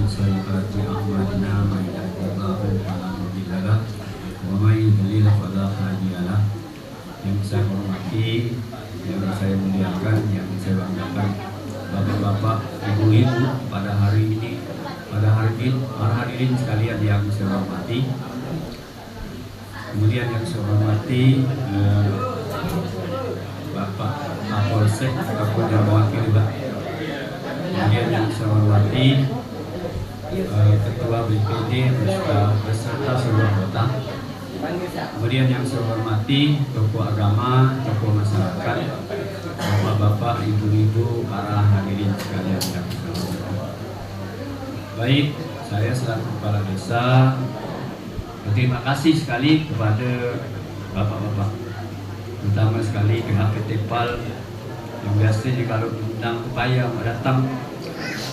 وسيئات أعمالنا من يهده الله فلا مضل له ومن يضلل فلا هادي له. Yang saya hormati, yang saya muliakan, yang saya banggakan bapak-bapak, ibu-ibu pada hari ini, pada hadirin sekalian yang saya hormati. Kemudian yang saya hormati Bapak Kapolsek ataupun yang mewakili Pak. Kemudian yang saya hormati Ketua BPD beserta seluruh anggota. Kemudian yang saya hormati tokoh agama, tokoh masyarakat, bapak-bapak, ibu-ibu, para hadirin sekalian yang saya hormati. Baik, saya selaku kepala desa berterima kasih sekali kepada bapak-bapak, terutama sekali pihak PT PAL yang biasanya kalau diundang upaya mau datang,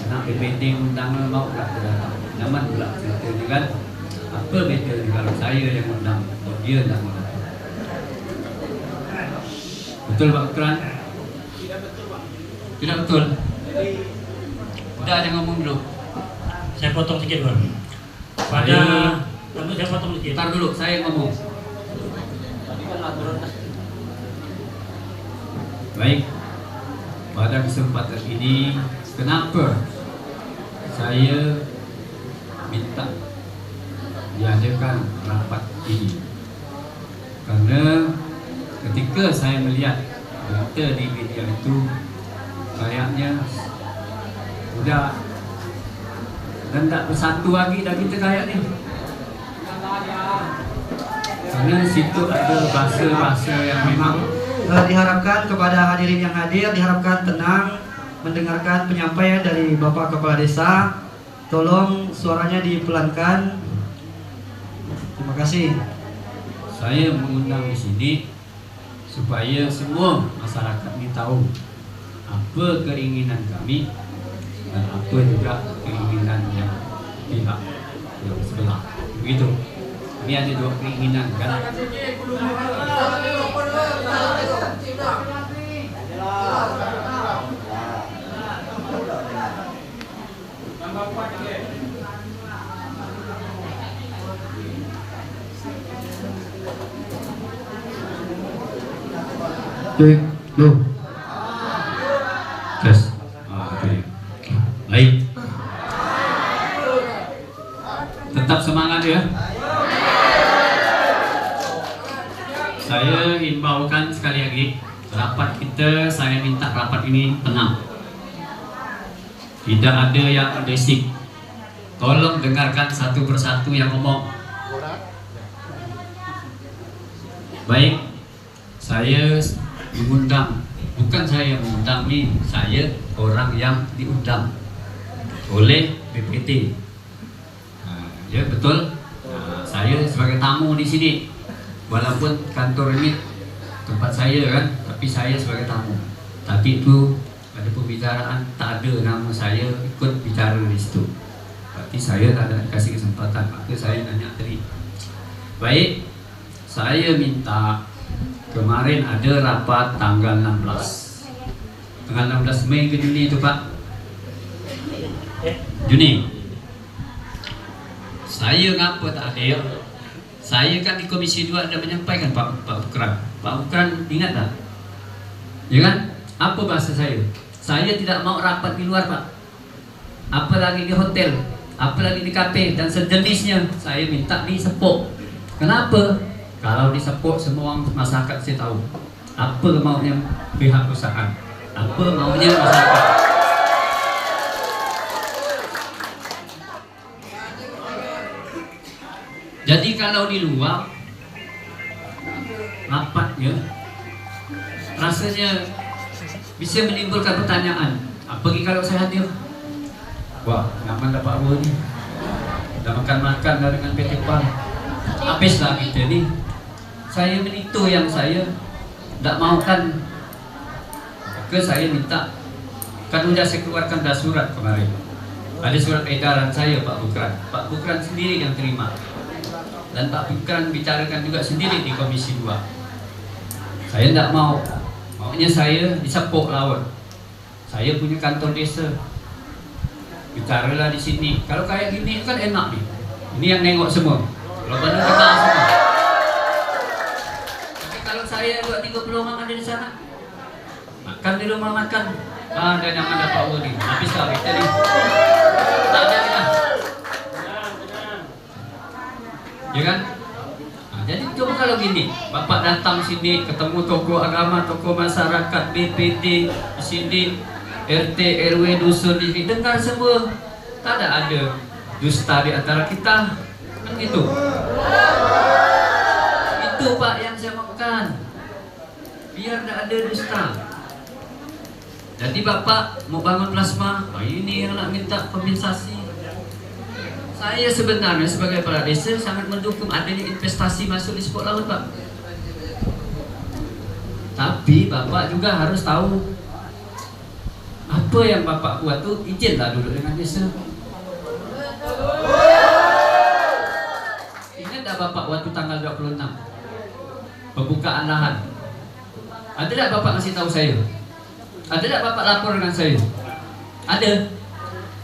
nak BPD undang mau pula datang, nyaman pula cerita ni kan. Apa beza ni kalau saya yang undang, dia tak mau datang. Betul Pak Kran? Tidak betul Pak. Tidak betul. Udah jangan ngomong dulu. Saya potong sedikit Bang. Saya potong sedikit. Ntar dulu saya ngomong. Baik. Pada kesempatan ini, kenapa saya minta diadakan rapat ini? Karena ketika saya melihat berita di media itu, kayaknya sudah dan tak bersatu lagi dah kita kayak ni. Karena situ ada bahasa-bahasa yang memang diharapkan kepada hadirin yang hadir, diharapkan tenang mendengarkan penyampaian dari Bapak Kepala Desa. Tolong suaranya dipelankan. Terima kasih. Saya mengundang di sini supaya semua masyarakat ini tahu apa keinginan kami dan apa juga keinginan yang pihak yang sebelah. Begitu. Ini ada dua keinginan kan. Cek, loh. Tes. Okay. Baik. Tetap semangat ya. Saya himbaukan sekali lagi, rapat kita, saya minta rapat ini tenang. Tidak ada yang berisik. Tolong dengarkan satu persatu yang ngomong. Baik, saya diundang. Bukan saya yang mengundang nih, saya orang yang diundang oleh BPT. Ya betul. Saya sebagai tamu di sini. Walaupun kantor ini tempat saya kan, tapi saya sebagai tamu. Tapi itu ada pembicaraan, tak ada nama saya ikut bicara di situ. Berarti saya tak ada kasih kesempatan, maka saya nanya tadi. Baik, saya minta kemarin ada rapat tanggal 16. Tanggal 16 Mei ke Juni itu Pak? Juni. Saya ngapa tak hadir? Saya kan di Komisi 2 ada menyampaikan Pak Bukran. Pak Bukran ingat tak? Ya kan? Apa bahasa saya? Saya tidak mau rapat di luar Pak. Apalagi di hotel, apalagi di kafe dan sejenisnya. Saya minta di Sepok. Kenapa? Kalau di Sepok semua masyarakat saya tahu. Apa maunya pihak usaha? Apa maunya masyarakat? Jadi kalau di luar rapatnya rasanya bisa menimbulkan pertanyaan. Apalagi kalau saya hadir, wah nyaman dapat apa ni? Dah makan-makan dah dengan PT PAL. Habislah kita ni. Saya itu yang saya tak mau kan. Maka saya minta, kan sudah saya keluarkan dah surat kemarin. Ada surat edaran saya Pak Bukran. Pak Bukran sendiri yang terima. Dan Pak Bukran bicarakan juga sendiri di Komisi 2. Saya tidak mau. Maunya saya di Sepok lawan. Saya punya kantor desa. bicaralah di sini. Kalau kayak gini kan enak nih. Ini yang nengok semua. Kalau benar kenal semua. Tapi kalau saya 2-3 orang ada di sana, makan di rumah makan. Ada nyaman dapat uang nih. Habis kali kita nih. Tak ada kita. Ya kan? Nah, jadi coba kalau gini, Bapak datang sini ketemu tokoh agama, tokoh masyarakat, BPD di sini, RT, RW, dusun di sini, dengar semua. Tak ada dusta di antara kita, kan gitu. Itu Pak yang saya makan. Biar tidak ada dusta. Jadi Bapak mau bangun plasma, ini yang nak minta kompensasi. Saya sebenarnya sebagai kepala desa sangat mendukung adanya investasi masuk di sport laut, Pak. Tapi Bapak juga harus tahu apa yang Bapak buat tuh izinlah duduk dengan desa. Ingat tak Bapak waktu tanggal 26 pembukaan lahan? Ada tak Bapak ngasih tahu saya? Ada tak Bapak lapor dengan saya? Ada.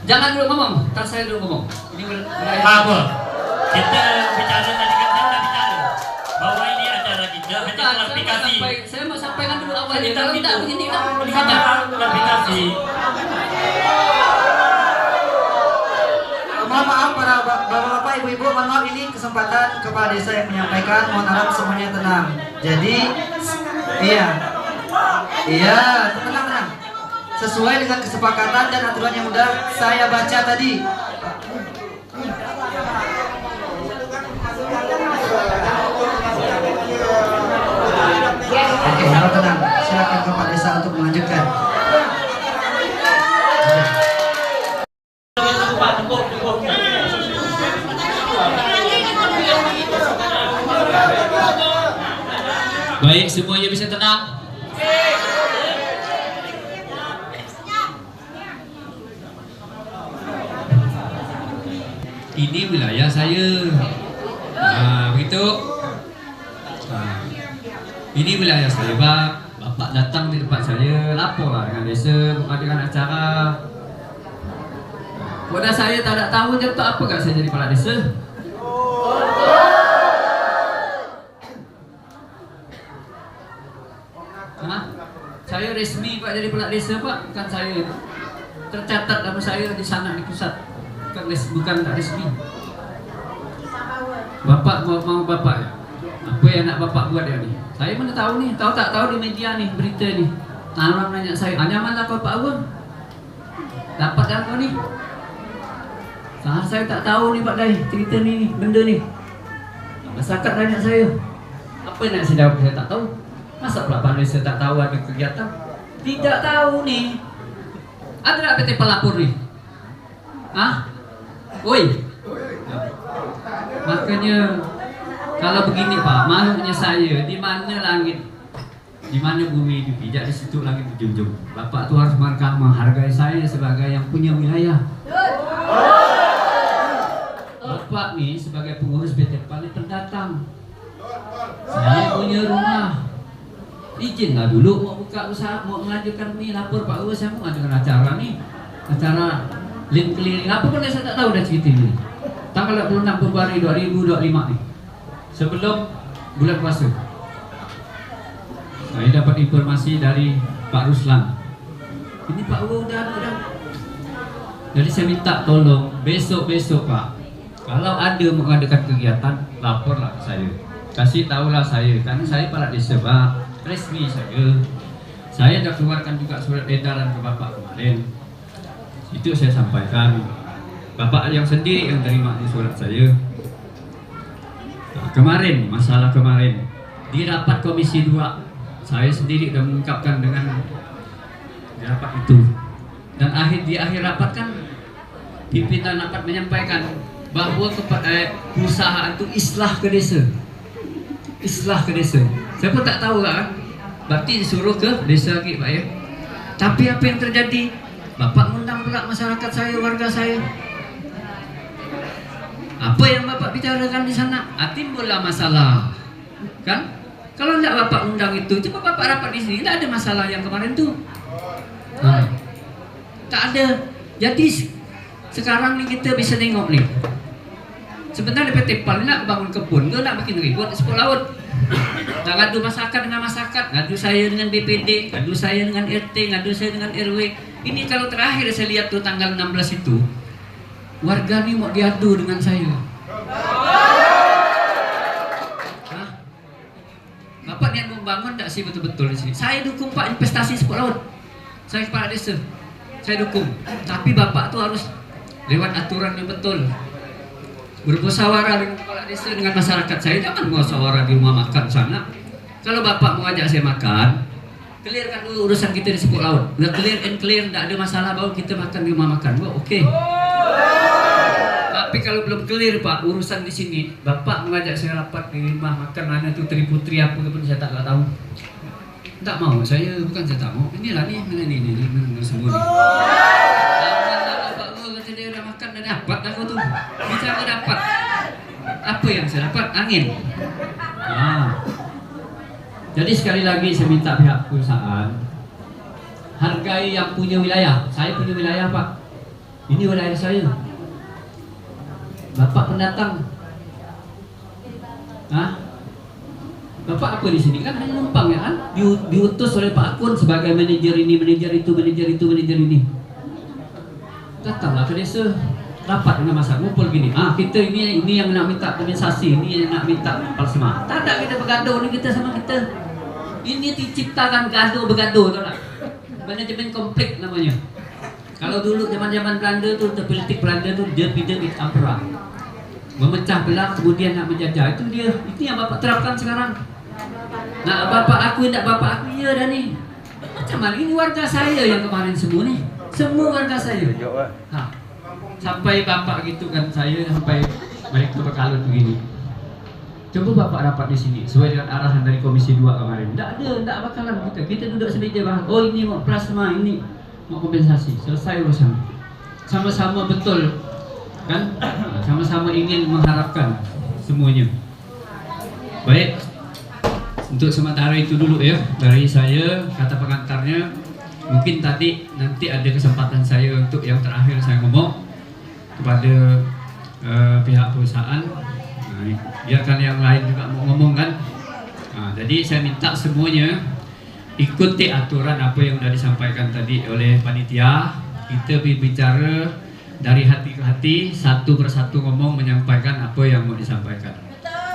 Jangan dulu ngomong, ntar saya dulu ngomong. Ini apa? Kita bicara tadi kan saya sudah bicara bahwa ini acara kita hanya klarifikasi. Saya mau sampaikan dulu awalnya. Kalau tidak begini kan klarifikasi. Mohon maaf para bapak-bapak, ibu-ibu, mohon maaf ini kesempatan kepala desa yang menyampaikan. Mohon harap semuanya tenang. Jadi, iya, tenang. Sesuai dengan kesepakatan dan aturan yang sudah saya baca tadi. Oke, harap tenang. Silakan kepala desa untuk melanjutkan. Baik, semuanya bisa tenang. Ini wilayah saya. Nah, begitu. Nah, ini wilayah saya, Pak. Bapak datang di tempat saya, laporlah dengan desa, mengadakan acara. Pada saya tak ada tahu je tak apa kat saya jadi kepala desa. Saya resmi Pak jadi kepala desa, Pak. Bukan saya tercatat nama saya di sana di pusat. Bukan tak resmi. Bapak mau Bapak ya? Apa yang nak Bapak buat ya nih? Saya mana tahu nih, tahu tak tahu di media nih berita nih. Orang nanya saya, nyaman lah Bapak Awang? Dapat apa nih? Saya tak tahu nih Pak Dai, cerita nih, benda nih. Masyarakat tanya saya, apa yang nak saya jawab? Saya tak tahu. Masa pula Pak Dai saya tak tahu ada kegiatan? Tidak tahu nih. Ada tak PT pelapor nih? Hah? Woi. Makanya kalau begini Pak, makhluknya saya di mana langit, di mana bumi dipijak, di situ langit dijunjung. Bapak tuh harus menghargai saya sebagai yang punya wilayah. Bapak nih sebagai pengurus PT paling pendatang. Saya punya rumah. Izinlah dulu mau buka usaha, mau mengajukan nih lapor Pak Uwe, saya mau ngajukan acara nih, acara link keliling. Apa pun saya tak tahu dah cerita ini. Tanggal 26 Februari 2025 nih, sebelum bulan puasa. Saya dapat informasi dari Pak Ruslan. Ini Pak Uwe udah. Jadi saya minta tolong besok Pak, kalau ada mengadakan kegiatan, laporlah ke saya. Kasih tahulah saya, karena saya kepala desa Pak, resmi saya. Saya sudah keluarkan juga surat edaran ke Bapak kemarin. Itu saya sampaikan. Bapak yang sendiri yang terima di surat saya. Nah, kemarin, masalah kemarin di rapat Komisi 2, saya sendiri sudah mengungkapkan dengan di rapat itu. Dan di akhir rapat kan pimpinan rapat menyampaikan bahwa perusahaan itu islah ke desa. Islah ke desa. Saya pun tak tahu kan. Berarti disuruh ke desa lagi Pak ya. Tapi apa yang terjadi? Bapak mengundang pula masyarakat saya, warga saya. Apa yang Bapak bicarakan di sana? Timbullah masalah. Kan? Kalau tidak Bapak undang itu, coba Bapak rapat di sini, tidak ada masalah yang kemarin tuh. Nah, tak ada. Jadi Sekarang nih kita bisa tengok nih. Sebenarnya PT PAL nak bangun kebun, dia nak bikin ribut di sekolah laut. Tak ngadu masyarakat dengan masyarakat, ngadu saya dengan BPD, ngadu saya dengan RT, ngadu saya dengan RW. Ini kalau terakhir saya lihat tuh tanggal 16 itu, warga nih mau diadu dengan saya. Hah? Bapak niat membangun tak sih betul-betul di sini? Saya dukung Pak investasi sekolah laut. Saya kepala desa, saya dukung. Tapi Bapak tuh harus lewat aturan yang betul. Bermusyawarah dengan kepala desa, dengan masyarakat. Saya jangan musyawarah di rumah makan sana. Kalau Bapak mau ajak saya makan, clearkan dulu urusan kita di sekolah laut. Udah clear and clear, tidak ada masalah, baru kita makan di rumah makan. Oke. Tapi kalau belum clear Pak, urusan di sini, Bapak mengajak saya rapat di rumah makan, mana tuh Triputri apa pun saya tak tahu. Tak mau, saya bukan saya tak mau. Inilah nih, ini semua nih. Dia udah makan, udah dapat aku tuh. Bicara dapat. Apa yang saya dapat? Angin. Nah. Jadi sekali lagi saya minta pihak perusahaan hargai yang punya wilayah. Saya punya wilayah Pak. Ini wilayah saya. Bapak pendatang. Hah? Bapak apa di sini kan hanya numpang ya kan? Diutus oleh Pak Akun sebagai manajer ini, manajer itu, manajer itu, manajer ini. Datanglah ke desa, rapat dengan masyarakat, ngumpul gini. Kita ini yang nak minta kompensasi, ini yang nak minta palsema. Tak ada kita bergaduh ni kita sama kita. Ini diciptakan gaduh-bergaduh, tahu tak? Manajemen konflik namanya. Kalau dulu zaman-zaman Belanda tu, politik Belanda tu dia pindah di ampera, memecah belah kemudian nak menjajah. Itu dia, itu yang Bapak terapkan sekarang. Nak Bapak aku, tak Bapak aku, ya dah ni. Macam mana ini warga saya yang kemarin semua ni? Semua warga saya. Sampai Bapak gitu kan, saya sampai balik ke Bekalut begini. Coba Bapak rapat di sini sesuai dengan arahan dari Komisi 2 kemarin. Tak bakalan kita duduk semeja bahas. Oh ini mau plasma, ini mau kompensasi. Selesai urusan. Sama-sama betul kan? Sama-sama ingin mengharapkan semuanya. Baik. Untuk sementara itu dulu ya dari saya, kata pengantarnya. Mungkin tadi nanti ada kesempatan saya untuk yang terakhir saya ngomong kepada pihak perusahaan. Biarkan yang lain juga mau ngomong kan. Jadi saya minta semuanya ikuti aturan apa yang sudah disampaikan tadi oleh panitia. Kita berbicara dari hati ke hati, satu persatu ngomong menyampaikan apa yang mau disampaikan.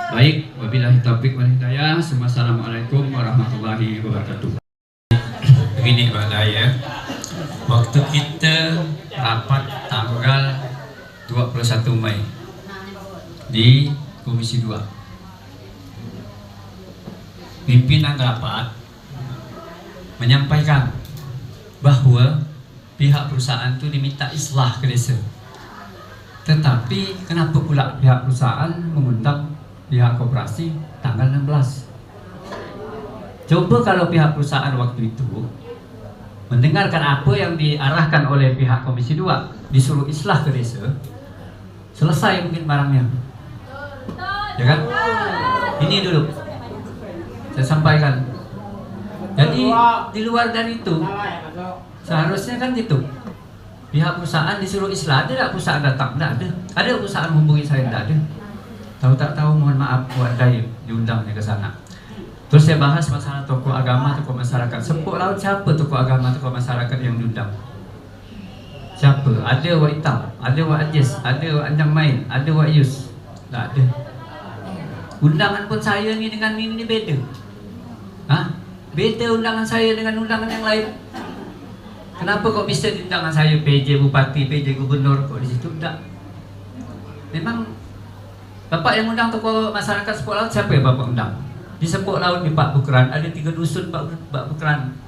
Baik, wabillahi taufiq wal hidayah. Assalamualaikum warahmatullahi wabarakatuh. Begini Pak Daya, waktu kita rapat tanggal 21 Mei di Komisi 2, pimpinan rapat menyampaikan bahwa pihak perusahaan itu diminta islah ke desa. Tetapi kenapa pula pihak perusahaan mengundang pihak koperasi tanggal 16? Coba kalau pihak perusahaan waktu itu mendengarkan apa yang diarahkan oleh pihak Komisi 2, disuruh islah ke desa, selesai mungkin barangnya. Ya kan? Ini dulu saya sampaikan. Jadi di luar dari itu seharusnya kan gitu. Pihak perusahaan disuruh islah, ada tak perusahaan datang? Tak ada. Ada perusahaan hubungi saya? Tak ada. Tahu tak tahu, mohon maaf buat saya diundangnya ke sana. Terus saya bahas masalah tokoh agama, tokoh masyarakat. Sepuk laut siapa tokoh agama, tokoh masyarakat yang diundang? Siapa? Ada Wak Itam, ada Wak Ajis, ada Wak Anjang Main, ada Wak Yus. Tak ada. Undangan pun saya ni dengan ini beda. Beda undangan saya dengan undangan yang lain. Kenapa kok bisa undangan saya PJ Bupati, PJ Gubernur kok di situ? Tak. Memang Bapak yang undang tokoh masyarakat Sepuk Laut, siapa yang Bapak undang? Di Sepuk Laut di Pak Bukran ada 3 dusun Pak Bukran,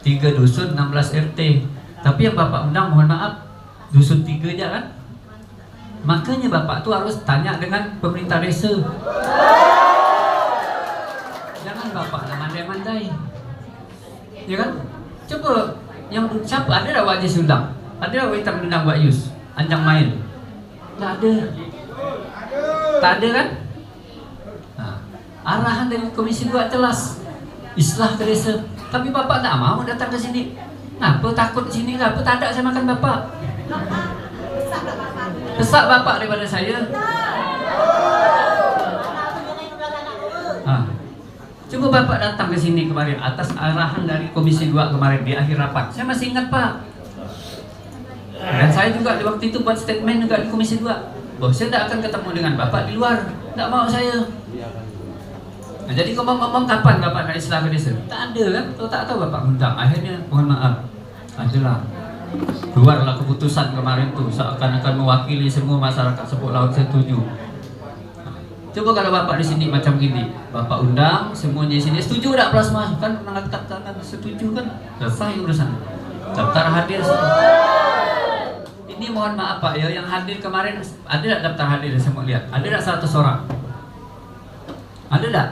3 dusun 16 RT. Tapi yang Bapak undang mohon maaf dusun 3 aja kan. Makanya Bapak tuh harus tanya dengan pemerintah desa. Jangan Bapak mandai-mandai. Ya kan? Coba yang siapa ada dah Wak Ajis undang, ada Wak Itam undang Wak Yus, Anjang Main. Tak ada. Tak ada kan? Arahan dari Komisi 2 jelas, islah ke desa. Tapi Bapak tak mau datang ke sini. Kenapa takut sini? Kenapa tak ada saya makan Bapak? Desak Bapak daripada saya. Coba Bapak datang ke sini kemarin atas arahan dari Komisi 2 kemarin di akhir rapat. Saya masih ingat Pak. Dan saya juga di waktu itu buat statement juga di Komisi 2 bahwa saya tidak akan ketemu dengan Bapak di luar. Tidak mau saya. Nah, jadi ngomong-ngomong kapan Bapak naik Islam ke desa? Tak ada kan? Kalau tak tahu Bapak undang. Akhirnya mohon maaf. Adalah keluarlah keputusan kemarin tuh seakan-akan mewakili semua masyarakat Sepok Laut setuju. Coba kalau Bapak di sini macam gini, Bapak undang semuanya di sini setuju tak plasma? Kan menangkap tangan setuju kan? Selesai urusan. Daftar hadir. Ini mohon maaf Pak ya, yang hadir kemarin ada tak daftar hadir? Saya mau lihat. Ada tak 100 orang? Ada tak?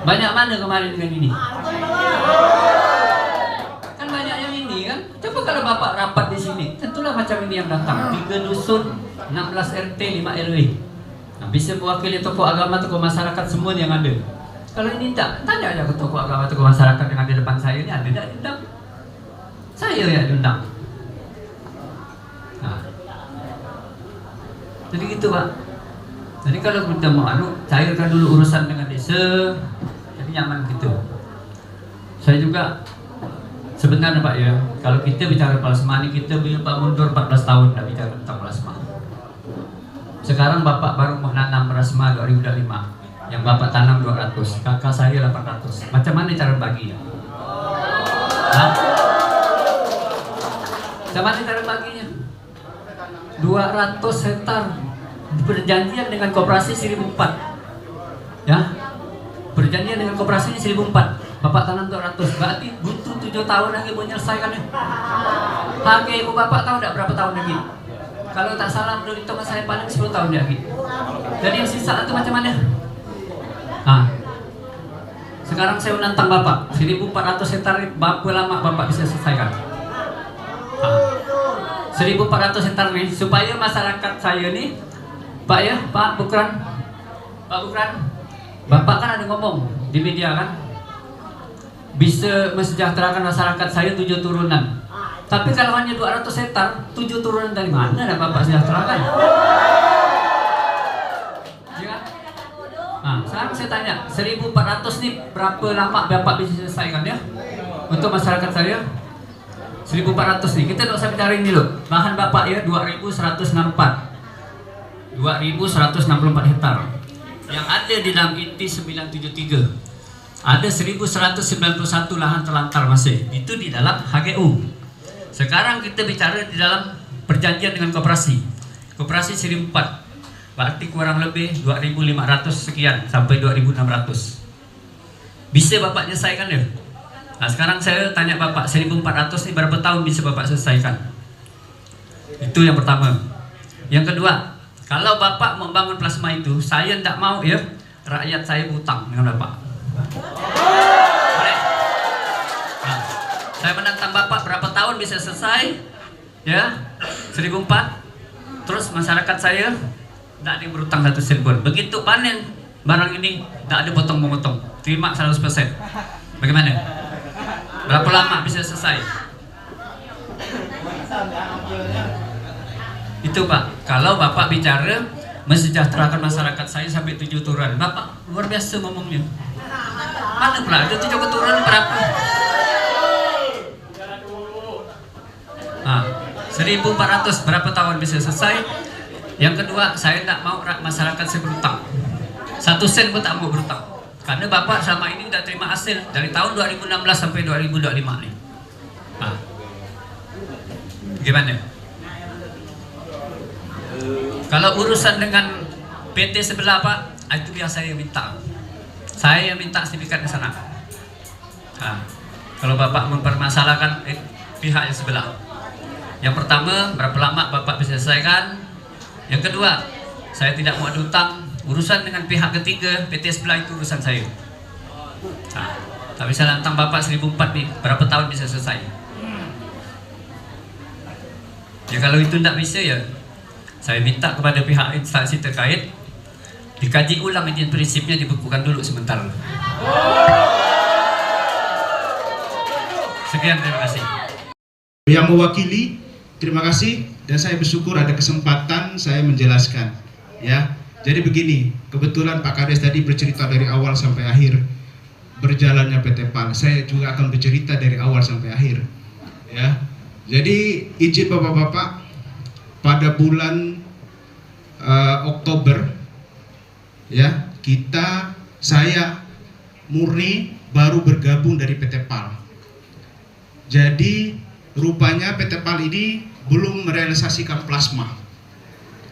Banyak mana kemarin dengan ini? Kan banyak yang ini kan? Coba kalau Bapak rapat di sini, tentulah macam ini yang datang. 3 dusun, 16 RT, 5 RW. Nah, bisa mewakili tokoh agama, tokoh masyarakat semua yang ada. Kalau ini tak, tanya aja ke tokoh agama, tokoh masyarakat yang ada di depan saya ini ada tak diundang? Saya yang diundang. Nah, jadi gitu Pak. Jadi kalau kita mau cairkan dulu urusan dengan desa, jadi nyaman gitu. Saya juga sebenarnya Pak ya, kalau kita bicara plasma ini kita mundur 14 tahun dah bicara tentang plasma. Sekarang Bapak baru menanam plasma 2005, yang Bapak tanam 200, kakak saya 800. Macam mana cara baginya? Hah? Macam mana cara baginya? 200 hektar. Perjanjian dengan koperasi 1004, ya, perjanjian dengan koperasi 1004. Bapak tanam 200, berarti butuh 7 tahun lagi buat menyelesaikannya. Harga ibu Bapak tahu tidak berapa tahun lagi? Kalau tak salah menurut hitungan saya paling 10 tahun lagi. Jadi yang sisa itu macam mana? Nah, sekarang saya menantang Bapak, 1400 hektar berapa lama Bapak bisa selesaikan? 1400 hektar nih, supaya masyarakat saya nih, Pak ya, Pak Bukran, Bapak kan ada ngomong di media kan, bisa mensejahterakan masyarakat saya 7 turunan. Tapi kalau hanya 200 hektar, 7 turunan dari mana ada Bapak sejahterakan? Ya. Nah, sekarang saya tanya, 1400 nih berapa lama Bapak bisa selesaikan ya? Untuk masyarakat saya 1400 nih, kita tidak usah bicara ini loh. Lahan Bapak ya 2164. 2164 hektar yang ada di dalam inti 973. Ada 1191 lahan terlantar masih itu di dalam HGU. Sekarang kita bicara di dalam perjanjian dengan koperasi 1004, berarti kurang lebih 2500 sekian sampai 2600. Bisa Bapak selesaikan ya? Nah sekarang saya tanya Bapak, 1400 ini berapa tahun bisa Bapak selesaikan? Itu yang pertama. Yang kedua, kalau Bapak membangun plasma itu, saya tidak mau ya rakyat saya hutang dengan Bapak. Boleh? Nah, saya menantang Bapak berapa tahun bisa selesai? Ya, 1004. Terus masyarakat saya tidak ada yang berhutang 1 sen pun. Begitu panen barang ini tidak ada potong-memotong, terima 100%. Bagaimana? Berapa lama bisa selesai? Itu Pak, kalau Bapak bicara mensejahterakan masyarakat saya sampai 7 turunan, Bapak luar biasa ngomongnya. Mana pula ada 7 keturunan berapa? Nah, 1400 berapa tahun bisa selesai? Yang kedua, saya tidak mau masyarakat saya berhutang 1 sen pun tak mau berhutang. Karena Bapak selama ini sudah terima hasil dari tahun 2016 sampai 2025 nih. Nah, gimana? Kalau urusan dengan PT sebelah Pak, itu yang saya minta. Saya yang minta sertifikat ke sana. Nah, kalau Bapak mempermasalahkan pihak yang sebelah. Yang pertama, berapa lama Bapak bisa selesaikan? Yang kedua, saya tidak mau ada hutang. Urusan dengan pihak ketiga, PT sebelah itu urusan saya. Nah, tapi saya nantang Bapak 1004 nih, berapa tahun bisa selesai? Ya kalau itu tidak bisa ya, saya minta kepada pihak instansi terkait dikaji ulang izin prinsipnya, dibekukan dulu sebentar. Sekian, terima kasih. Yang mewakili terima kasih dan saya bersyukur ada kesempatan saya menjelaskan. Ya, jadi begini, kebetulan Pak Kades tadi bercerita dari awal sampai akhir berjalannya PT PAL. Saya juga akan bercerita dari awal sampai akhir. Ya, jadi izin bapak-bapak, pada bulan Oktober, ya saya murni baru bergabung dari PT PAL. Jadi rupanya PT PAL ini belum merealisasikan plasma.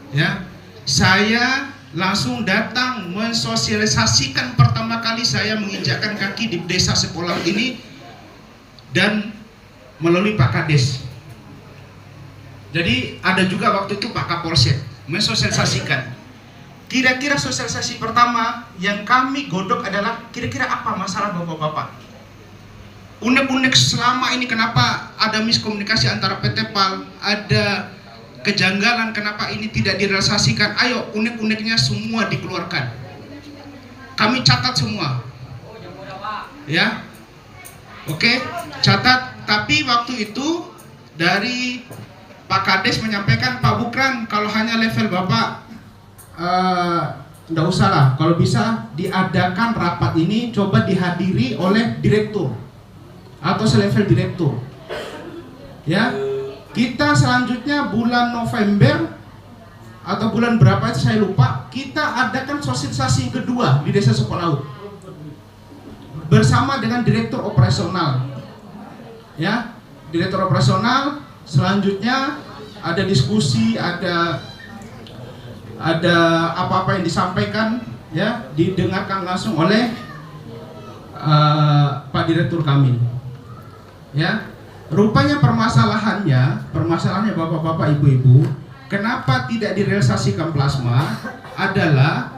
Ya, saya langsung datang mensosialisasikan pertama kali saya menginjakkan kaki di desa Sepolau ini dan melalui Pak Kades. Jadi ada juga waktu itu Pak Kapolsek mensosialisasikan. Kira-kira sosialisasi pertama yang kami godok adalah kira-kira apa masalah bapak-bapak. Unek-unek selama ini kenapa ada miskomunikasi antara PT PAL, ada kejanggalan kenapa ini tidak direalisasikan. Ayo unek-uneknya semua dikeluarkan. Kami catat semua. Ya. Oke, catat. Tapi waktu itu dari Pak Kades menyampaikan, Pak Bukran, kalau hanya level Bapak tidak usah lah, kalau bisa diadakan rapat ini coba dihadiri oleh direktur atau selevel direktur. Ya, kita selanjutnya bulan November atau bulan berapa itu saya lupa, kita adakan sosialisasi yang kedua di Desa Sepolaut bersama dengan direktur operasional. Ya, direktur operasional. Selanjutnya ada diskusi, ada apa-apa yang disampaikan, ya, didengarkan langsung oleh Pak Direktur kami. Ya, rupanya permasalahannya bapak-bapak, ibu-ibu, kenapa tidak direalisasikan plasma adalah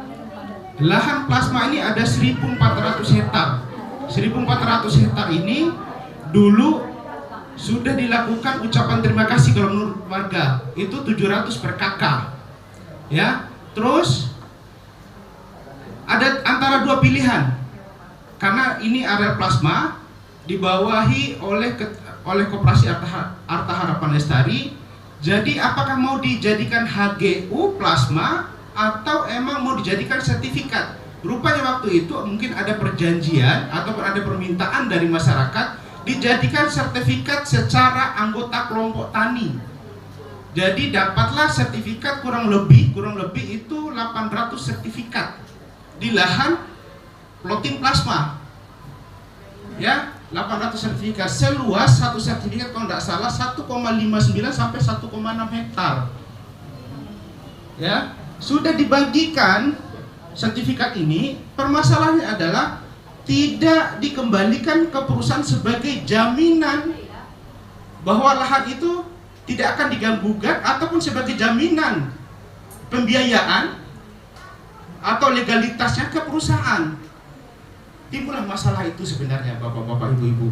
lahan plasma ini ada 1.400 hektar. 1.400 hektar ini dulu sudah dilakukan ucapan terima kasih kalau menurut warga itu 700 per kakak. Ya, terus ada antara dua pilihan karena ini area plasma dibawahi oleh Koperasi Arta Harapan Lestari. Jadi apakah mau dijadikan HGU plasma atau emang mau dijadikan sertifikat? Rupanya waktu itu mungkin ada perjanjian ataupun ada permintaan dari masyarakat dijadikan sertifikat secara anggota kelompok tani. Jadi dapatlah sertifikat kurang lebih itu 800 sertifikat di lahan plotting plasma. Ya, 800 sertifikat seluas satu sertifikat kalau tidak salah 1,59 sampai 1,6 hektar. Ya, sudah dibagikan sertifikat ini, permasalahannya adalah tidak dikembalikan ke perusahaan sebagai jaminan bahwa lahan itu tidak akan diganggu-gugat ataupun sebagai jaminan pembiayaan atau legalitasnya ke perusahaan. Timbullah masalah itu sebenarnya bapak-bapak, ibu-ibu.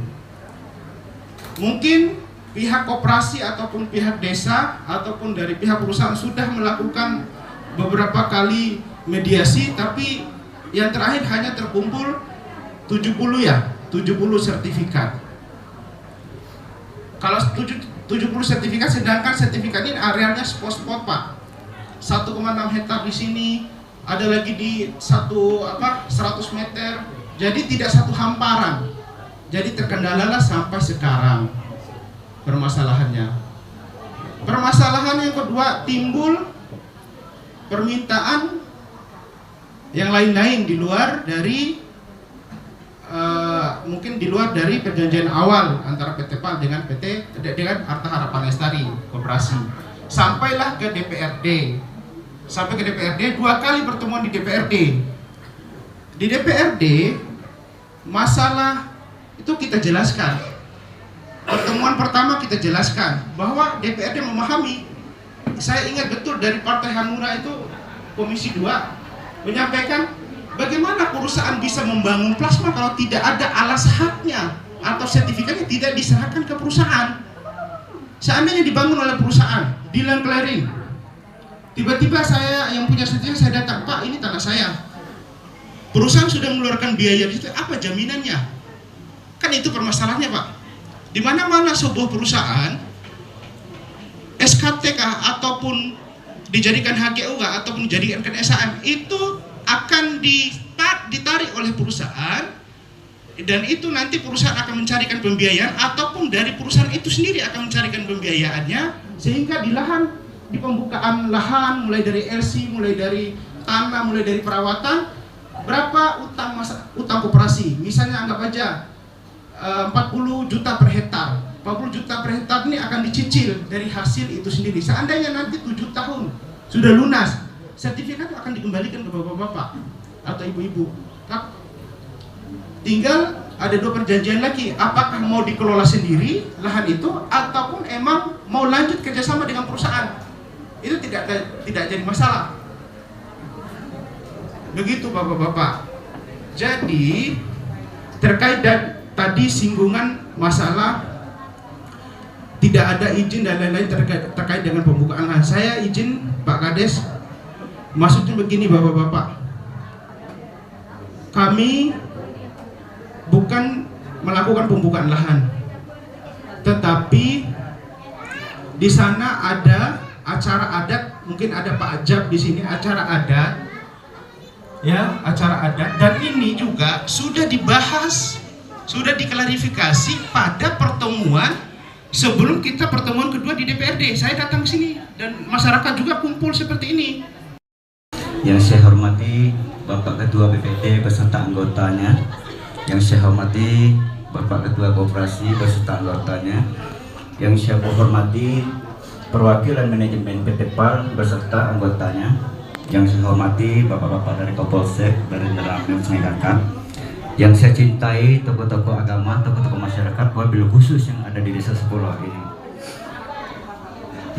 Mungkin pihak koperasi ataupun pihak desa ataupun dari pihak perusahaan sudah melakukan beberapa kali mediasi, tapi yang terakhir hanya terkumpul 70 sertifikat. Kalau 70 sertifikat, sedangkan sertifikat ini arealnya spot-spot Pak. 1,6 hektar di sini, ada lagi di 100 meter. Jadi tidak satu hamparan. Jadi terkendalalah sampai sekarang permasalahannya. Permasalahan yang kedua, timbul permintaan yang lain-lain di luar dari mungkin di luar dari perjanjian awal antara PT PAL dengan Arta Harapan Lestari Koperasi. Sampailah ke DPRD. Sampai ke DPRD, 2 kali pertemuan di DPRD. Di DPRD masalah itu kita jelaskan. Pertemuan pertama kita jelaskan bahwa DPRD memahami. Saya ingat betul dari Partai Hanura itu Komisi 2 menyampaikan bagaimana perusahaan bisa membangun plasma kalau tidak ada alas haknya atau sertifikatnya tidak diserahkan ke perusahaan. Seandainya dibangun oleh perusahaan di land clearing, tiba-tiba saya yang punya sertifikat, saya datang, Pak, ini tanah saya. Perusahaan sudah mengeluarkan biaya di situ, apa jaminannya? Kan itu permasalahannya Pak. Di mana-mana sebuah perusahaan HT kah, ataupun dijadikan HGU kah, ataupun dijadikan SHM, itu akan ditarik oleh perusahaan, dan itu nanti perusahaan akan mencarikan pembiayaan, ataupun dari perusahaan itu sendiri akan mencarikan pembiayaannya, sehingga di lahan, di pembukaan lahan, mulai dari LC, mulai dari tanah, mulai dari perawatan, berapa utang koperasi, misalnya anggap aja 40 juta per hektar. 40 juta per hektar ini akan dicicil dari hasil itu sendiri. Seandainya nanti 7 tahun sudah lunas, sertifikat akan dikembalikan ke bapak-bapak atau ibu-ibu. Tinggal ada 2 perjanjian lagi, apakah mau dikelola sendiri lahan itu, ataupun emang mau lanjut kerjasama dengan perusahaan. Itu tidak jadi masalah. Begitu bapak-bapak. Jadi terkait tadi singgungan masalah tidak ada izin dan lain-lain terkait dengan pembukaan lahan. Saya izin Pak Kades, maksudnya begini bapak-bapak, kami bukan melakukan pembukaan lahan, tetapi di sana ada acara adat, mungkin ada Pak Ajab di sini, acara adat, ya, acara adat, dan ini juga sudah dibahas, sudah diklarifikasi pada pertemuan sebelum kita pertemuan kedua di DPRD. Saya datang ke sini dan masyarakat juga kumpul seperti ini. Yang saya hormati Bapak Ketua BPT beserta anggotanya, yang saya hormati Bapak Ketua Koperasi beserta anggotanya, yang saya hormati perwakilan manajemen PT PAL beserta anggotanya, yang saya hormati Bapak-bapak dari Kapolsek, dari dalam Sungai Kakap, yang saya cintai tokoh-tokoh agama, tokoh-tokoh masyarakat, wabil khusus yang ada di Desa Sepuluh ini.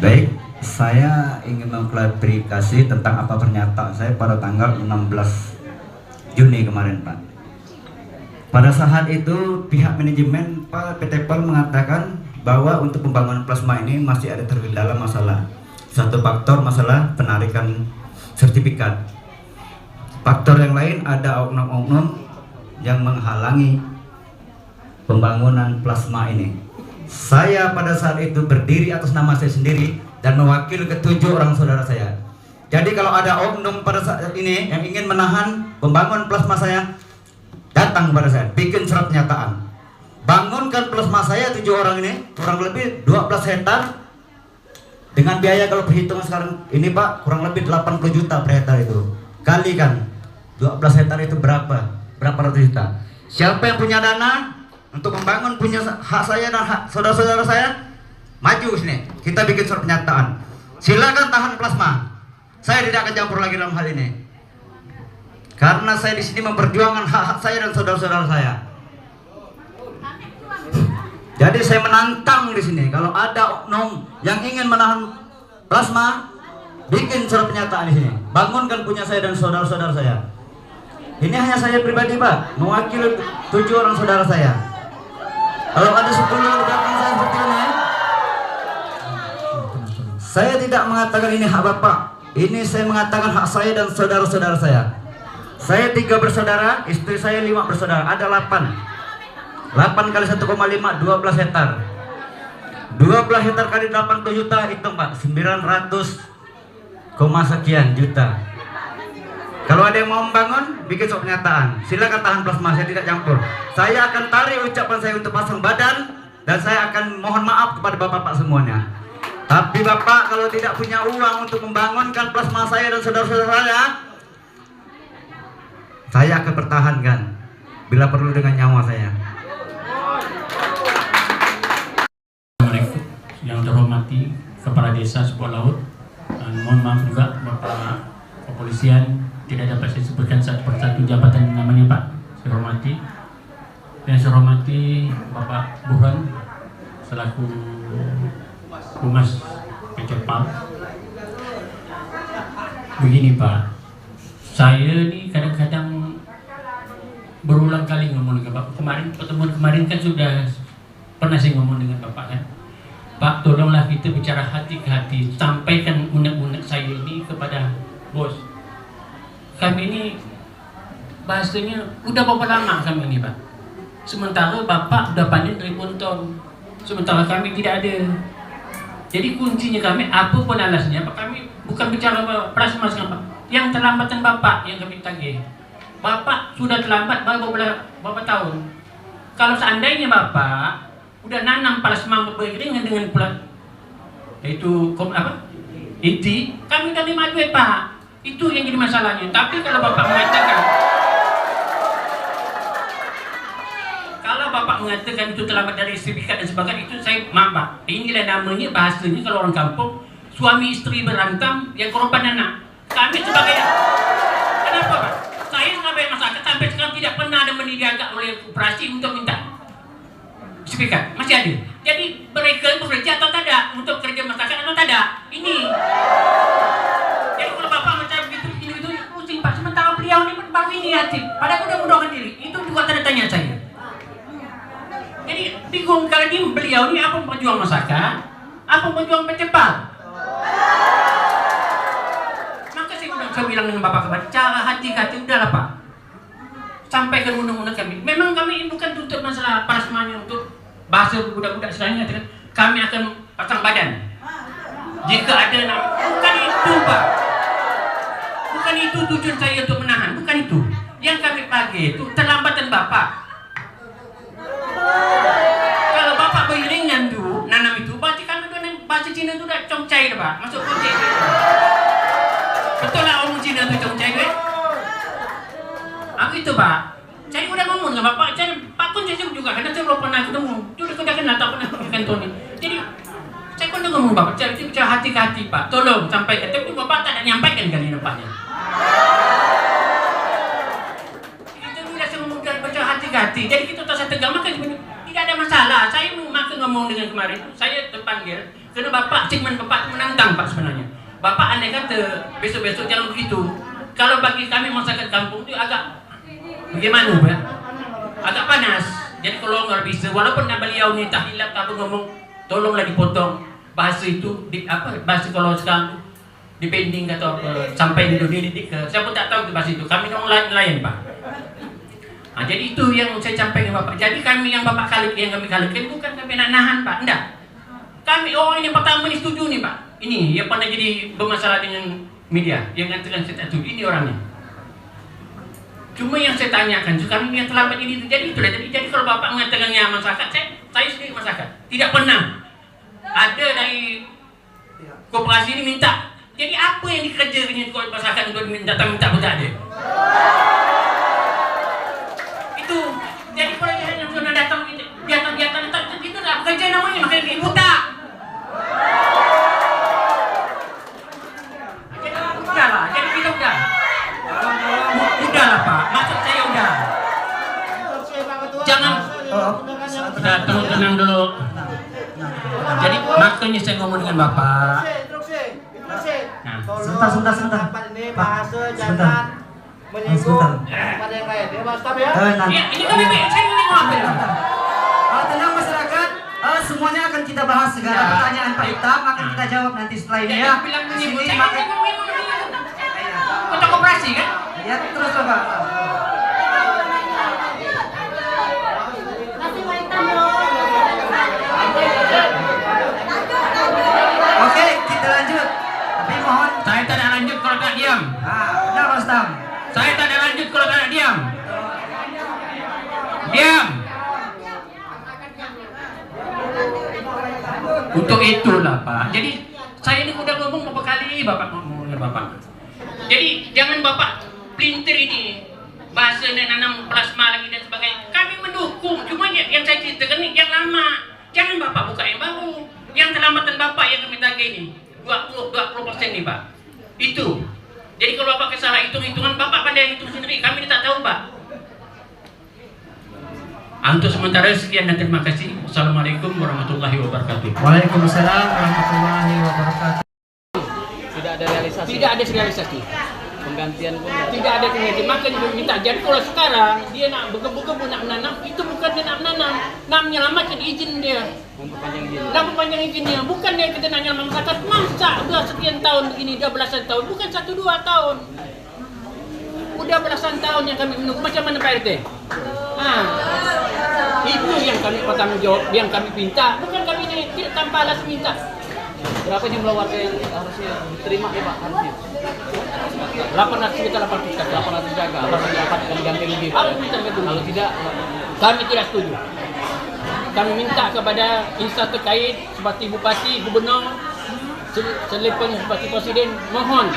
Baik, saya ingin mengklarifikasi tentang apa pernyataan saya pada tanggal 16 Juni kemarin, Pak. Pada saat itu pihak manajemen PT PAL mengatakan bahwa untuk pembangunan plasma ini masih ada terkendala masalah. Satu faktor masalah penarikan sertifikat. Faktor yang lain ada oknum-oknum yang menghalangi pembangunan plasma ini. Saya pada saat itu berdiri atas nama saya sendiri dan mewakili ke-7 orang saudara saya. Jadi kalau ada oknum pada saat ini yang ingin menahan pembangunan plasma saya, datang kepada saya, bikin surat pernyataan. Bangunkan plasma saya 7 orang ini, kurang lebih 12 hektar. Dengan biaya kalau perhitungan sekarang ini Pak, kurang lebih 80 juta per hektar itu. Kalikan 12 hektar itu berapa? Berapa ratus juta? Siapa yang punya dana untuk membangun punya hak saya dan hak saudara-saudara saya, maju sini. Kita bikin surat pernyataan. Silakan tahan plasma. Saya tidak akan campur lagi dalam hal ini. Karena saya di sini memperjuangkan hak-hak saya dan saudara-saudara saya. Jadi saya menantang di sini kalau ada oknum yang ingin menahan plasma, bikin surat pernyataan di sini. Bangunkan punya saya dan saudara-saudara saya. Ini hanya saya pribadi Pak, mewakili 7 orang saudara saya. Kalau ada 10 di belakang saya seperti ini, saya tidak mengatakan ini hak Bapak. Ini saya mengatakan hak saya dan saudara-saudara saya. Saya 3 bersaudara, istri saya 5 bersaudara, ada 8. 8 kali 1,5, 12 hektar. 12 hektar kali 80 juta, hitung Pak, 900, sekian juta. Kalau ada yang mau membangun, bikin surat pernyataan. Silakan tahan plasma, saya tidak campur. Saya akan tarik ucapan saya untuk pasang badan, dan saya akan mohon maaf kepada bapak-bapak semuanya. Tapi bapak kalau tidak punya uang untuk membangunkan plasma saya dan saudara-saudara saya akan pertahankan bila perlu dengan nyawa saya. Assalamualaikum yang terhormati Kepala Desa Sebuah Laut, dan mohon maaf juga Bapak Kepolisian, tidak dapat saya sebutkan satu persatu jabatan namanya Pak. Saya hormati. Dan saya hormati Bapak Burhan selaku Humas PT PAL. Begini Pak, saya ini kadang-kadang berulang kali ngomong dengan Bapak. Kemarin pertemuan kemarin kan sudah pernah saya ngomong dengan Bapak kan. Pak, tolonglah kita bicara hati ke hati, sampaikan unek-unek saya ini kepada bos. Kami ini bahasanya udah berapa lama kami ini Pak. Sementara Bapak udah panen 1.000 ton, sementara kami tidak ada. Jadi kuncinya kami, apapun alasnya, Pak, kami bukan bicara plasma Pak. Yang terlambatan Bapak yang kami tagih. Bapak sudah terlambat beberapa tahun. Kalau seandainya Bapak udah nanam plasma beriringan dengan itu inti, kami tadi maju Pak. Itu yang jadi masalahnya. Tapi kalau Bapak mengatakan itu terlambat dari sertifikat dan sebagainya, itu saya maaf Pak. Inilah namanya bahasanya kalau orang kampung, suami istri berantem yang korban anak. Kami sebagai kenapa Pak? Saya sebagai masyarakat sampai sekarang tidak pernah ada diajak oleh koperasi untuk minta sertifikat. Masih ada. Jadi mereka bekerja atau tidak untuk kerja masyarakat atau tidak? Ini. Jadi kalau Bapak macam begitu pusing Pak. Sementara beliau ini baru inisiatif. Padahal udah mundurkan diri. Itu juga tanda tanya saya. Jadi bingung kalau ini beliau ini apa pejuang masyarakat, apa pejuang PT PAL. Maka saya bilang dengan Bapak kemarin, cara hati-hati udahlah Pak. Sampaikan undang-undang kami. Memang kami bukan tuntut masalah plasmanya untuk bahasa budak-budak selainnya, kan? Kami akan pasang badan. Jika ada bukan itu Pak. Bukan itu tujuan saya untuk menahan, bukan itu. Yang kami pakai itu terlambatan Bapak. Kalau Bapak beriringan tuh nanam itu, berarti kami dengan bahasa Cina itu udah congcai dah Pak, masuk congcai. Betul lah orang Cina tuh congcai deh. Aku itu Pak, saya udah ngomong sama Bapak, Pak pun saya juga karena saya belum pernah ketemu, sudah kenal tak pernah pakai Tony. Jadi saya pun udah ngomong Bapak, saya bicara hati-hati Pak, tolong sampaikan. Tapi Bapak tak ada nyampaikan kali nampaknya. Hati-hati. Jadi kita tak tegang, maka tidak ada masalah. Saya maka ngomong dengan kemarin, saya terpanggil karena Bapak segmen Bapak menantang Pak sebenarnya. Bapak andai kata besok-besok jangan begitu. Kalau bagi kami masyarakat kampung itu agak bagaimana Pak? Agak panas. Jadi kalau nggak bisa, walaupun beliau ni tak hilap tak ngomong, tolonglah dipotong bahasa itu bahasa kalau sekarang depending atau sampai di dunia ini saya pun tak tahu bahasa itu. Kami orang lain Pak. Nah, jadi itu yang saya sampaikan Bapak. Jadi kami yang Bapak yang kami kalikan bukan kami nak nahan Pak, enggak. Kami orang yang pertama ini setuju nih Pak. Ini yang pernah jadi bermasalah dengan media, yang katakan saya tak setuju, ini orangnya. Cuma yang saya tanyakan, kami yang terlambat ini jadi itulah. Jadi kalau Bapak mengatakannya masyarakat, saya sendiri masyarakat. Tidak pernah ada dari koperasi ini minta. Jadi apa yang dikerjakan di masyarakat untuk minta buta dia? Jadi kalau dia hanya sudah datang biatan itu tak bekerja namanya, makanya dia buta. Jadi udahlah, jadi kita udahlah Pak, maksud saya udah. Jangan kita tenang dulu. Jadi makanya saya ngomong dengan Bapak. Nah, sebentar. Pak, sebentar. Menyinggung pada yang lain. Ya, Mas Tam ya. Ini kan saya ingin ngomong. Tenang masyarakat, semuanya akan kita bahas segala pertanyaan Pak Hitam akan kita jawab nanti setelah ini ya. Bilang menyinggung, saya kan kota koperasi kan? Ya terus Pak. Oke, kita lanjut. Tapi mohon. Saya tak lanjut kalau tak diam. Benar Mas Tam. Saya tak lanjut kalau tak diam. Diam. Untuk itulah Pak. Jadi saya ini udah ngomong beberapa kali Bapak ngomong dengan Bapak. Jadi jangan Bapak pelintir ini bahasa nanam plasma lagi dan sebagainya. Kami mendukung. Cuma yang saya ceritakan ini yang lama. Jangan Bapak buka yang baru. Yang terlambatan Bapak yang kami tagih ini 20% nih Pak. Itu. Jadi kalau Bapak kesalah hitung-hitungan, Bapak pandai hitung sendiri. Kami tak tahu Pak. Untuk sementara sekian dan terima kasih. Assalamualaikum warahmatullahi wabarakatuh. Waalaikumsalam warahmatullahi wabarakatuh. Tidak ada realisasi. Tidak ada realisasi. Penggantian pun Tidak ada pengganti. Makanya minta. Jadi kalau sekarang dia nak berkebun nak menanam, itu bukan dia nak menanam. Nak menyelamatkan izin dia. memperpanjang izin. Nak memperpanjang izinnya. Bukan dia kita nak nyelamatkan masyarakat. Masa udah sekian tahun begini, udah belasan tahun. Bukan 1-2 tahun. Udah belasan tahun yang kami menunggu. Macam mana Pak RT? Itu yang kami bertanggung jawab, yang kami minta. Bukan kami ini tidak tanpa alas minta. Berapa jumlah warga yang harusnya diterima ya Pak harusnya? 800 kita 800 jaga, harus mendapatkan ganti rugi Pak. Harus minta ganti rugi. Kalau tidak, Kami tidak setuju. Kami minta kepada instansi terkait seperti Bupati, Gubernur, selepon seperti Presiden, mohon.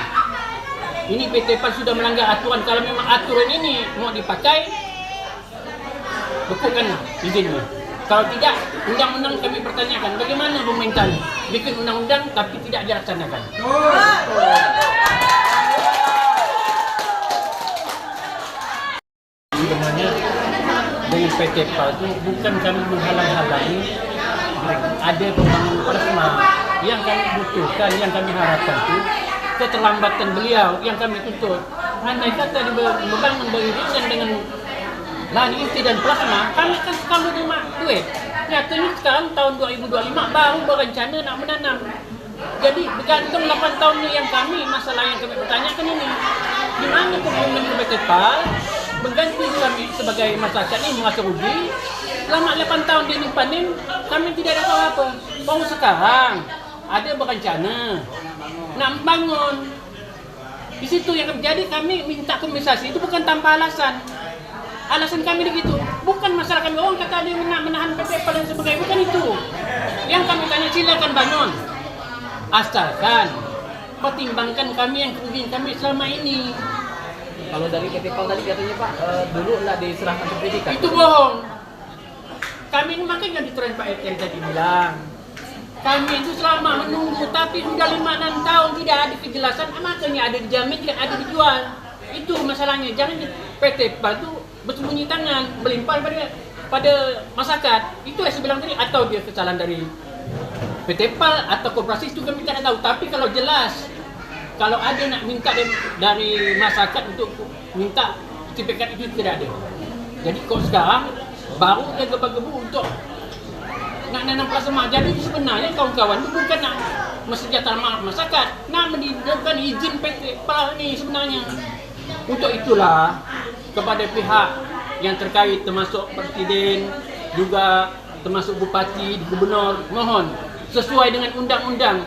Ini PT PAL sudah melanggar aturan. Kalau memang aturan ini mau dipakai, bekukan izinnya. Kalau tidak, undang-undang kami pertanyakan. Bagaimana pemerintah bikin undang-undang tapi tidak dilaksanakan? Sebenarnya dengan PT PAL itu bukan kami menghalang-halangi ada pembangunan plasma yang kami butuhkan, yang kami harapkan itu keterlambatan beliau yang kami tuntut. Andai kata membangun beriringan dengan lahan inti dan plasma, kami kan selalu terima duit. Nyatanya sekarang tahun 2025 baru berencana nak menanam. Jadi bergantung 8 tahun ni yang kami, masalah yang kami pertanyakan ini. Di mana komitmen PT PAL mengganti kami sebagai masyarakat ini merasa rugi. Selama 8 tahun dia panen, kami tidak ada apa-apa. Baru sekarang ada berencana nak bangun. Di situ yang terjadi, kami minta kompensasi itu bukan tanpa alasan. Alasan kami begitu, bukan masalah kami orang kata dia menahan PT PAL dan sebagainya, bukan itu. Yang kami tanya silakan bangun, asalkan pertimbangkan kami yang kerugian kami selama ini. kalau dari PT PAL tadi katanya Pak, dulu lah diserahkan ke pendidikan. Itu bohong. Kami ini makanya diterima Pak RT tadi bilang. Kami itu selama menunggu, tapi sudah 5-6 tahun tidak ada kejelasan. Makanya ada dijamin, tidak ada dijual. Itu masalahnya. Jangan PT PAL itu bersembunyi tangan, melimpah pada masyarakat. Itu yang saya bilang tadi. Atau dia kesalahan dari PT PAL atau koperasi itu kami tidak tahu. Tapi kalau jelas, kalau ada nak minta dari masyarakat untuk minta sertifikat itu tidak ada. Jadi kok sekarang baru dia gebu-gebu untuk nak nanam plasma. Jadi sebenarnya kawan-kawan itu bukan nak mesejahterakan masyarakat, nak mendapatkan izin PT PAL ini sebenarnya. Untuk itulah kepada pihak yang terkait termasuk Presiden, juga termasuk Bupati, Gubernur, mohon sesuai dengan undang-undang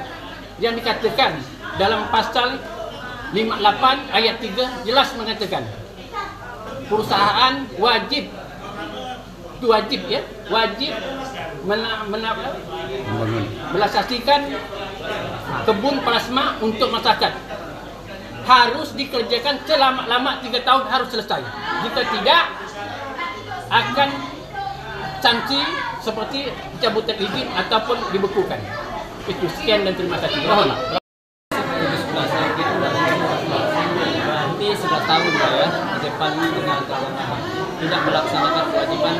yang dikatakan dalam pasal 58 ayat 3 jelas mengatakan perusahaan wajib melasasikan kebun plasma untuk masyarakat. Harus dikerjakan selama 3 tahun, harus selesai. Jika tidak, akan sanksi seperti pencabutan izin ataupun dibekukan. Itu sekian dan terima kasih. Mohon. Berarti 11 tahun Pak ya, PT PAL ini dengan tidak melaksanakan kewajiban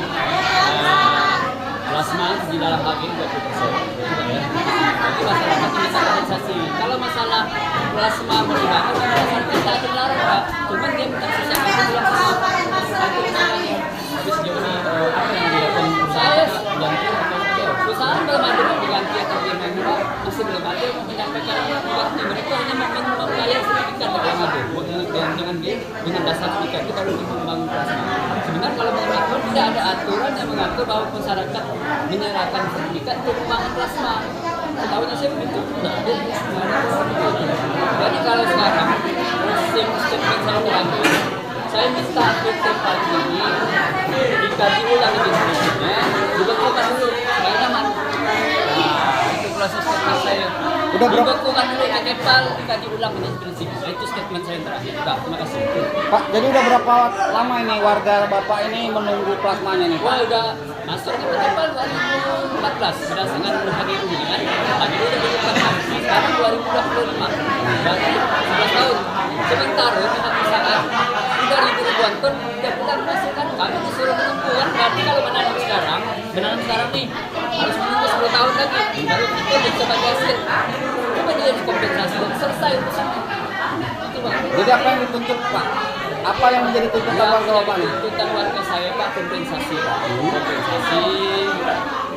plasma di dalam lagi 20%. Jadi masalah nanti bisa realisasi. Kalau masalah plasma mau dibangun, kita ada larang Pak. Cuma dia minta sisanya itu bilang itu masalahnya. Tapi sejauh ini apa yang dilakukan perusahaan ganti atau perusahaan belum ada diganti atau gimana masih belum ada menyampaikan ganti. Mereka hanya membayar sertifikat yang ada. Dengan dasar sertifikat kita belum membangun plasma. Sebenarnya kalau mengatur tidak ada aturan yang mengatur bahwa masyarakat menyerahkan sertifikat untuk membangun plasma. Setahunya saya begitu. Jadi kalau sekarang statement saya terakhir, saya minta PT PAL ini dikaji ulang prinsipnya, dibekukan dulu supaya aman. Itu proses statement saya. Dibekukan dulu PT PAL, dikaji ulang prinsip. Itu statement saya terakhir. Terima kasih. Pak, jadi udah berapa lama ini warga Bapak ini menunggu plasmanya nih? Wah, udah masuk ke PT PAL 2014 berdasarkan hari ini kan. Tadi udah dibuka sekarang 2025. Berarti 11 tahun. Sementara kita misalkan udah ribuan ton udah bilang masuk kan kami disuruh menunggu kan. Berarti kalau menanam sekarang nih harus menunggu 10 tahun lagi. Baru kita bisa bagi hasil. Coba dia dikompensasi dan selesai urusannya. Itu Bang. Jadi apa yang dituntut Pak? Apa yang menjadi tuntutan warga Bapak nih? Tuntutan warga saya Pak kompensasi. Kompensasi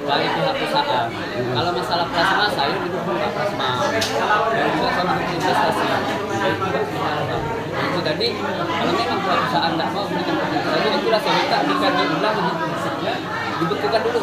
dari pihak perusahaan. Kalau masalah plasma saya mendukung Pak plasma. Dan juga saya mendukung investasi. Itu itu tadi kalau memang perusahaan tidak mau memberikan kompensasi, itulah saya minta dikaji ulang prinsipnya, dibekukan dulu.